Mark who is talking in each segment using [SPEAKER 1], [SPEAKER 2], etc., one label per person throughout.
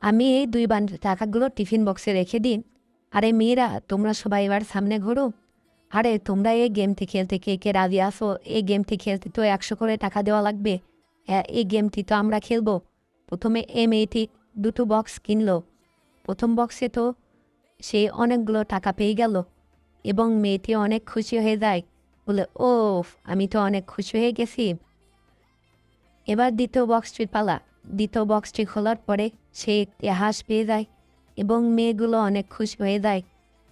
[SPEAKER 1] আমি এই 2 বান্ডেল টাকাগুলো টিফিন বক্সে রেখে দিন। আরে মেয়েরা, তোমরা সবাই এবার সামনে ঘোরো। আরে তোমরা এই গেমটি খেলতে কে কে রাজি আসো? এই গেমটি খেলতে তো 100 করে টাকা দেওয়া লাগবে। হ্যাঁ, এই গেমটি তো আমরা খেলবো। প্রথমে এই মেয়েটি 2টো বক্স কিনলো। প্রথম বক্সে তো সে অনেকগুলো টাকা পেয়ে গেল এবং মেয়েটি অনেক খুশি হয়ে যায়। বলে, ওফ, আমি তো অনেক খুশি হয়ে গেছি। এবার দ্বিতীয় বক্সটির পালা। দ্বিতীয় বক্সটি খোলার পরে সে একটি হাঁস পেয়ে যায় এবং মেয়েগুলো অনেক খুশি হয়ে যায়।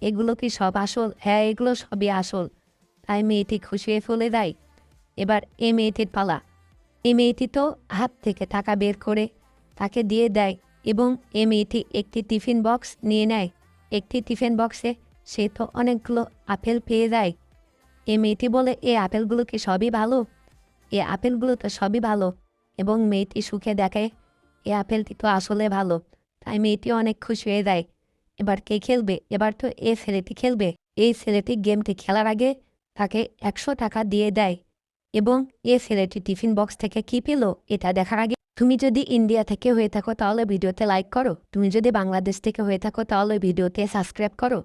[SPEAKER 1] এগুলো কি সব আসল? হ্যাঁ, এগুলো সবই আসল। তাই মেয়েটি খুশি হয়ে ফেলে যায়। এবার এই মেয়েটির পালা। এই মেয়েটি তো হাত থেকে টাকা বের করে তাকে দিয়ে দেয় এবং এই মেয়েটি একটি টিফিন বক্স নিয়ে নেয়। একটি টিফিন বক্সে সে তো অনেকগুলো আপেল পেয়ে যায়। এই মেয়েটি বলে, এই আপেলগুলো কি সবই ভালো? এই আপেলগুলো তো সবই ভালো। এবং মেয়েটি সুখে দেখে এই আপেলটি তো আসলে ভালো। তাই মেয়েটি অনেক খুশি হয়ে যায়। এবার কে খেলবে? এবার তো এই ছেলেটি খেলবে। এই ছেলেটি গেমটি খেলার আগে তাকে 100 টাকা দিয়ে দেয় এবং এই ছেলেটি টিফিন বক্স থেকে কী পেল এটা দেখার আগে তুমি যদি ইন্ডিয়া থেকে হয়ে থাকো তাহলে ভিডিওতে লাইক করো। তুমি যদি বাংলাদেশ থেকে হয়ে থাকো তাহলে ভিডিওতে সাবস্ক্রাইব করো।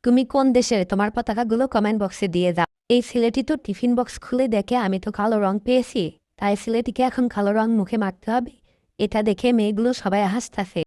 [SPEAKER 1] তুমি কোন দেশের? তোমার পতাকাগুলো কমেন্ট বক্সে দিয়ে দাও। এই ছেলেটি তো টিফিন বক্স খুলে দেখে আমি তো কালো রং পেয়েছি, তাই ছেলেটিকে এখন কালো রং মুখে মাখতে হবে। এটা দেখে মেয়েগুলো সবাই হাসতাছে।